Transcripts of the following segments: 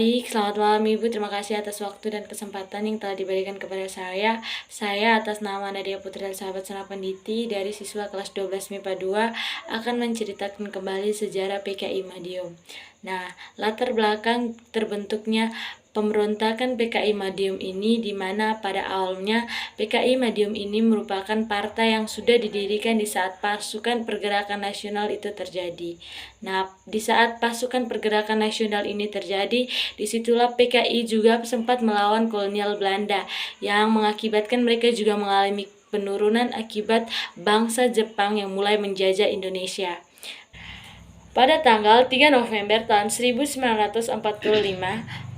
Baik, selamat malam Ibu. Terima kasih atas waktu dan kesempatan yang telah diberikan kepada saya. Saya atas nama Nadia Putri dan sahabat Senapenditi dari siswa kelas 12 MIPA 2 akan menceritakan kembali sejarah PKI Madiun. Nah, latar belakang terbentuknya pemberontakan PKI Madiun ini di mana pada awalnya PKI Madiun ini merupakan partai yang sudah didirikan di saat pasukan pergerakan nasional itu terjadi. Nah, di saat pasukan pergerakan nasional ini terjadi, disitulah PKI juga sempat melawan kolonial Belanda yang mengakibatkan mereka juga mengalami penurunan akibat bangsa Jepang yang mulai menjajah Indonesia. Pada tanggal 3 November tahun 1945,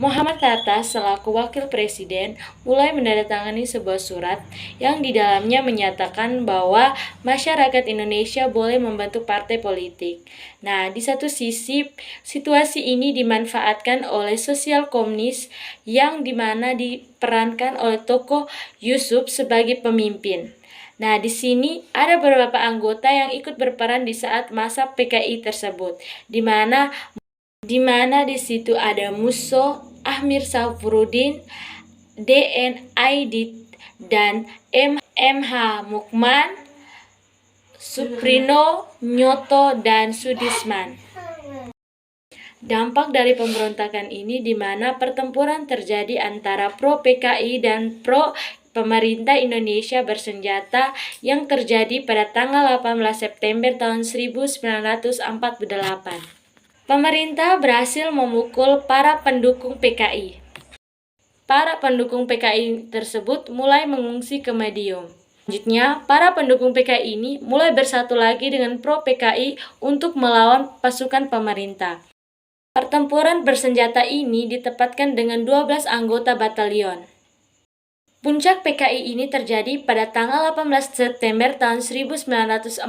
Muhammad Hatta selaku wakil presiden mulai menandatangani sebuah surat yang di dalamnya menyatakan bahwa masyarakat Indonesia boleh membentuk partai politik. Nah, di satu sisi, situasi ini dimanfaatkan oleh sosial komunis yang dimana diperankan oleh tokoh Yusuf sebagai pemimpin. Nah, di sini ada beberapa anggota yang ikut berperan di saat masa PKI tersebut, di mana di situ ada Musso, Ahmir Safrudin, DN Aidit, dan MH Mukman, Suprino, Nyoto, dan Sudisman. Dampak dari pemberontakan ini di mana pertempuran terjadi antara pro PKI dan pro pemerintah Indonesia bersenjata yang terjadi pada tanggal 18 September tahun 1948. Pemerintah berhasil memukul para pendukung PKI. Para pendukung PKI tersebut mulai mengungsi ke Madiun. Selanjutnya, para pendukung PKI ini mulai bersatu lagi dengan pro PKI untuk melawan pasukan pemerintah. Pertempuran bersenjata ini ditempatkan dengan 12 anggota batalion. Puncak PKI ini terjadi pada tanggal 18 September tahun 1945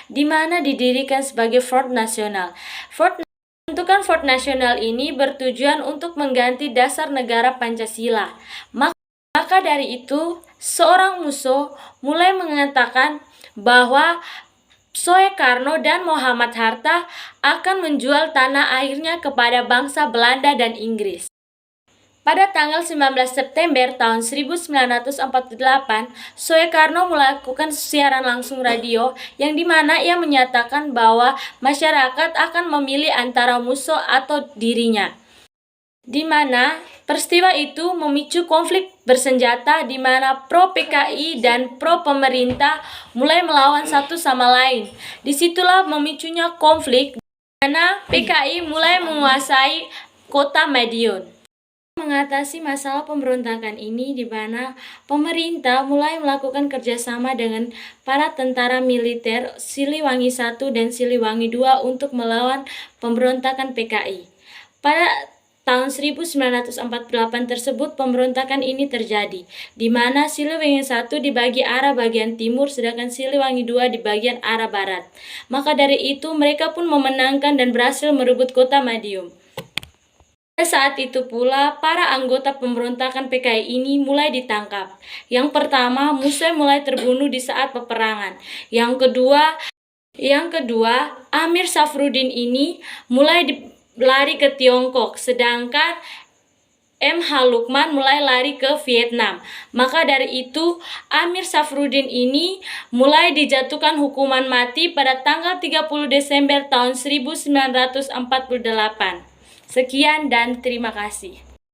di mana didirikan sebagai Front Nasional. Pembentukan Front Nasional ini bertujuan untuk mengganti dasar negara Pancasila. Maka dari itu, seorang Musso mulai mengatakan bahwa Soekarno dan Muhammad Hatta akan menjual tanah airnya kepada bangsa Belanda dan Inggris. Pada tanggal 19 September tahun 1948, Soekarno melakukan siaran langsung radio yang dimana ia menyatakan bahwa masyarakat akan memilih antara Musso atau dirinya. Di mana peristiwa itu memicu konflik bersenjata di mana pro PKI dan pro pemerintah mulai melawan satu sama lain. Disitulah memicunya konflik di mana PKI mulai menguasai kota Madiun. Mengatasi masalah pemberontakan ini di mana pemerintah mulai melakukan kerjasama dengan para tentara militer Siliwangi I dan Siliwangi II untuk melawan pemberontakan PKI. Pada tahun 1948 tersebut pemberontakan ini terjadi, di mana Siliwangi I dibagi arah bagian timur sedangkan Siliwangi II di bagian arah barat. Maka dari itu mereka pun memenangkan dan berhasil merebut kota Madiun. Pada saat itu pula, para anggota pemberontakan PKI ini mulai ditangkap. Yang pertama, Musso mulai terbunuh di saat peperangan. Yang kedua, Ahmir Safrudin ini mulai lari ke Tiongkok, sedangkan MH Lukman mulai lari ke Vietnam. Maka dari itu, Ahmir Safrudin ini mulai dijatuhkan hukuman mati pada tanggal 30 Desember tahun 1948. Sekian dan terima kasih.